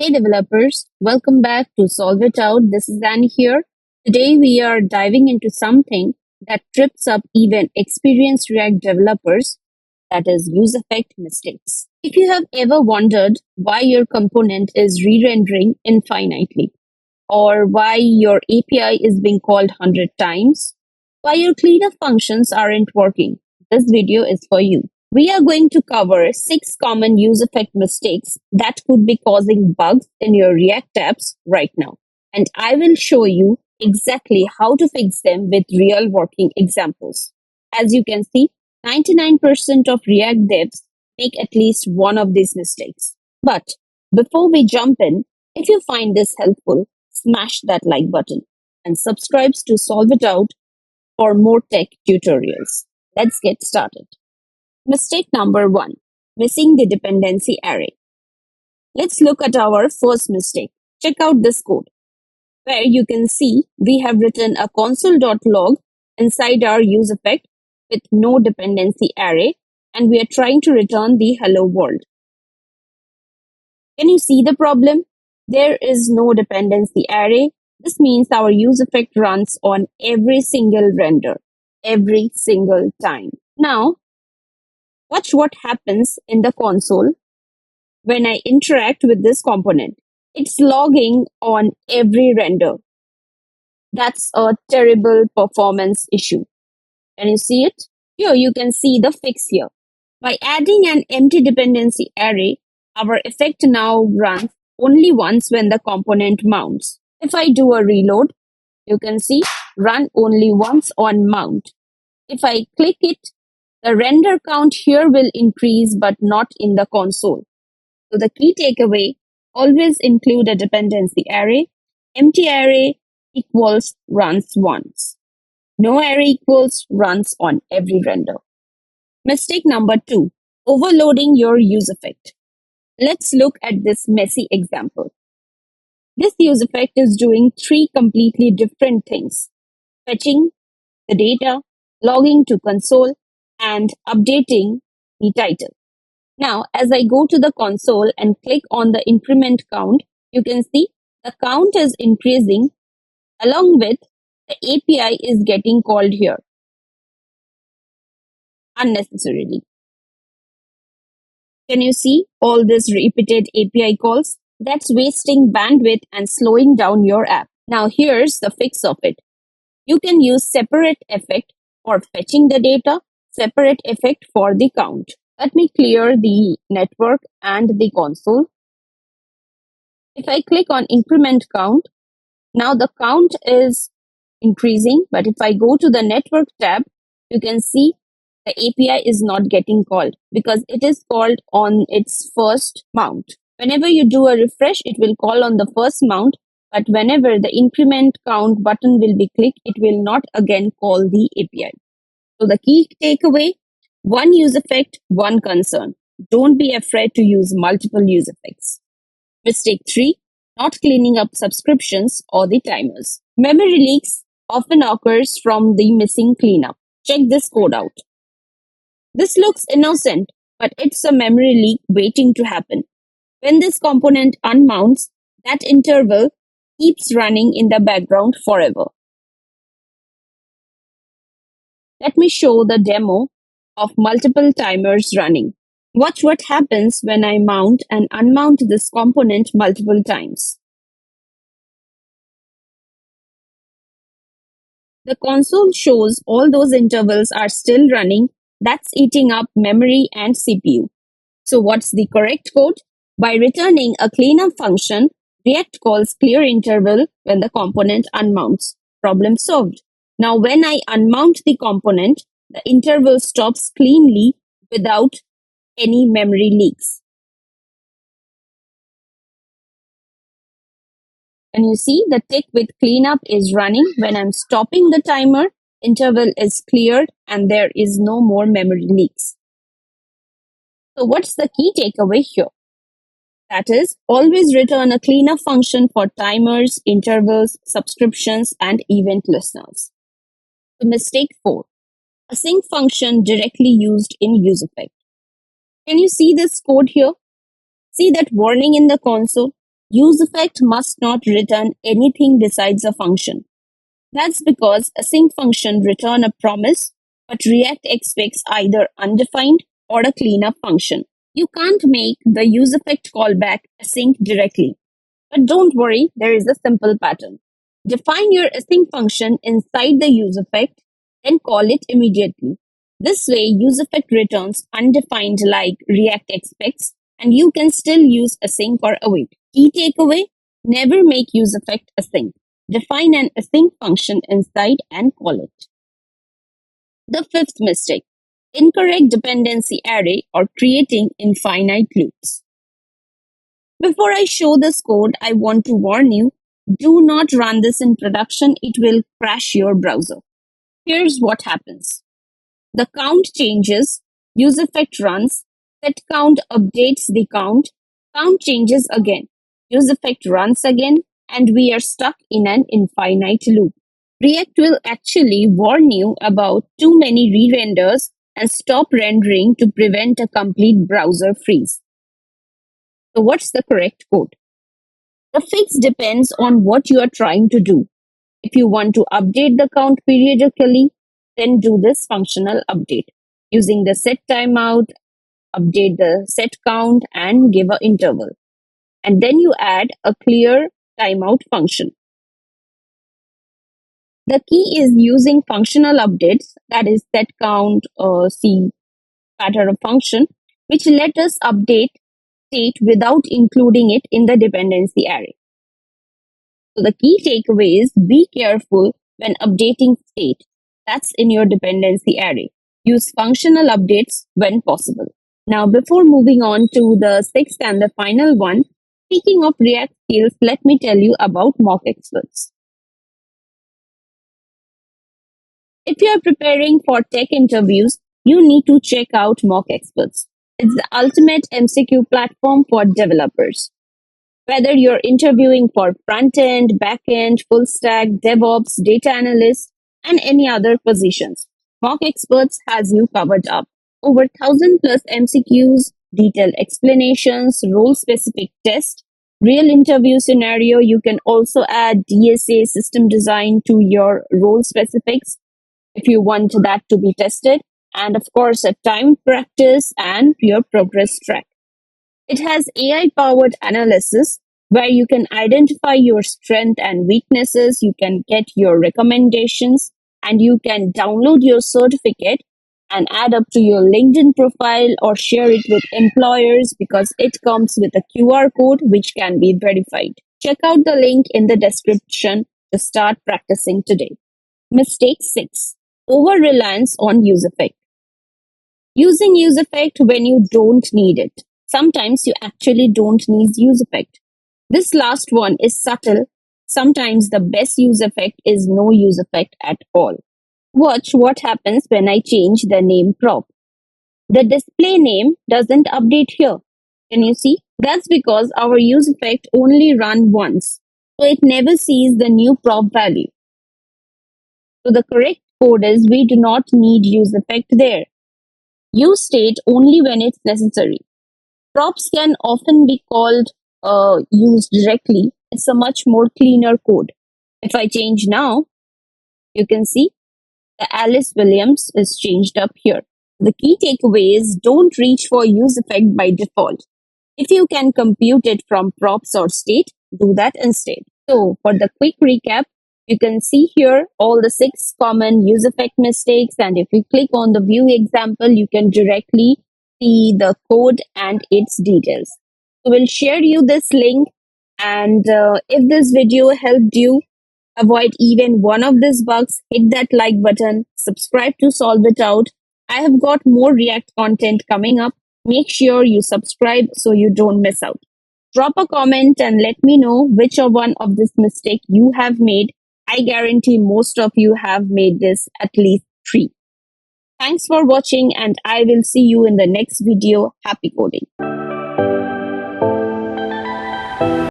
Hey developers, welcome back to Solve It Out. This is Annie here. Today we are diving into something that trips up even experienced React developers, that is useEffect mistakes. If you have ever wondered why your component is re-rendering infinitely, or why your API is being called 100 times, why your cleanup functions aren't working, this video is for you. We are going to cover 6 common useEffect mistakes that could be causing bugs in your React apps right now. And I will show you exactly how to fix them with real working examples. As you can see, 99% of React devs make at least one of these mistakes. But before we jump in, if you find this helpful, smash that like button and subscribe to Solve It Out for more tech tutorials. Let's get started. Mistake number 1, missing the dependency array. Let's look at our first mistake. Check out this code, where you can see we have written a console.log inside our useEffect with no dependency array, and we are trying to return the hello world. Can you see the problem? There is no dependency array. This means our useEffect runs on every single render, every single time. Now, watch what happens in the console when I interact with this component. It's logging on every render. That's a terrible performance issue. Can you see it? Here you can see the fix here. By adding an empty dependency array, our effect now runs only once when the component mounts. If I do a reload, you can see run only once on mount. If I click it, the render count here will increase but not in the console. So the key takeaway, always include a dependency array. Empty array equals runs once. No array equals runs on every render. Mistake number 2, overloading your useEffect. Let's look at this messy example. This useEffect is doing 3 completely different things: fetching the data, logging to console, and updating the title. Now, as I go to the console and click on the increment count, you can see the count is increasing along with the API is getting called here unnecessarily. Can you see all these repeated API calls? That's wasting bandwidth and slowing down your app. Now, here's the fix of it. You can use separate effect for fetching the data, separate effect for the count. Let me clear the network and the console. If I click on increment count, now the count is increasing, but if I go to the network tab, you can see the API is not getting called because it is called on its first mount. Whenever you do a refresh, it will call on the first mount, but whenever the increment count button will be clicked, it will not again call the API. So the key takeaway, one useEffect, one concern. Don't be afraid to use multiple useEffects. Mistake 3, not cleaning up subscriptions or the timers. Memory leaks often occurs from the missing cleanup. Check this code out. This looks innocent, but it's a memory leak waiting to happen. When this component unmounts, that interval keeps running in the background forever. Let me show the demo of multiple timers running. Watch what happens when I mount and unmount this component multiple times. The console shows all those intervals are still running. That's eating up memory and CPU. So what's the correct code? By returning a cleanup function, React calls clear interval when the component unmounts. Problem solved. Now when I unmount the component, the interval stops cleanly without any memory leaks. And you see the tick with cleanup is running. When I'm stopping the timer, interval is cleared and there is no more memory leaks. So what's the key takeaway here? That is, always return a cleanup function for timers, intervals, subscriptions, and event listeners. So mistake 4, async function directly used in useEffect. Can you see this code here? See that warning in the console? useEffect must not return anything besides a function. That's because async function return a promise, but React expects either undefined or a cleanup function. You can't make the useEffect callback async directly. But don't worry, there is a simple pattern. Define your async function inside the useEffect, then call it immediately. This way, useEffect returns undefined like React expects, and you can still use async or await. Key takeaway, never make useEffect async. Define an async function inside and call it. The fifth mistake, incorrect dependency array or creating infinite loops. Before I show this code, I want to warn you, do not run this in production. It will crash your browser. Here's what happens. The count changes, useEffect runs, setCount updates the count changes again, useEffect runs again, and we are stuck in an infinite loop. React will actually warn you about too many re-renders and stop rendering to prevent a complete browser freeze. So what's the correct code? The fix depends on what you are trying to do. If you want to update the count periodically, then do this functional update. Using the set timeout, update the set count and give an interval. And then you add a clear timeout function. The key is using functional updates, that is set count or C pattern of function, which let us update state without including it in the dependency array. So the key takeaway is be careful when updating state that's in your dependency array. Use functional updates when possible. Now, before moving on to the sixth and the final one, speaking of React skills, let me tell you about MockExperts. If you are preparing for tech interviews, you need to check out MockExperts. It's the ultimate MCQ platform for developers. Whether you're interviewing for front-end, back-end, full-stack, DevOps, data analyst, and any other positions, MockExperts has you covered up. Over 1,000 plus MCQs, detailed explanations, role-specific tests, real interview scenario. You can also add DSA system design to your role specifics if you want that to be tested, and of course, a time practice and your progress track. It has AI-powered analysis where you can identify your strengths and weaknesses, you can get your recommendations, and you can download your certificate and add up to your LinkedIn profile or share it with employers because it comes with a QR code which can be verified. Check out the link in the description to start practicing today. Mistake 6. Over-reliance on useEffect. Using useEffect when you don't need it. Sometimes you actually don't need useEffect. This last one is subtle. Sometimes the best useEffect is no useEffect at all. Watch what happens when I change the name prop. The display name doesn't update here. Can you see? That's because our useEffect only run once. So it never sees the new prop value. So the correct code is we do not need useEffect there. Use state only when it's necessary. Props can often be called used directly. It's a much more cleaner code. If I change now, you can see the Alice Williams is changed up here. The key takeaway is don't reach for useEffect by default. If you can compute it from props or state, do that instead. So for the quick recap, you can see here all the 6 common useEffect mistakes, and if you click on the view example, you can directly see the code and its details. So we'll share you this link, and if this video helped you avoid even one of these bugs, hit that like button, subscribe to solve it out. I have got more React content coming up. Make sure you subscribe so you don't miss out. Drop a comment and let me know which one of this mistake you have made. I guarantee most of you have made this at least 3. Thanks for watching, and I will see you in the next video. Happy coding.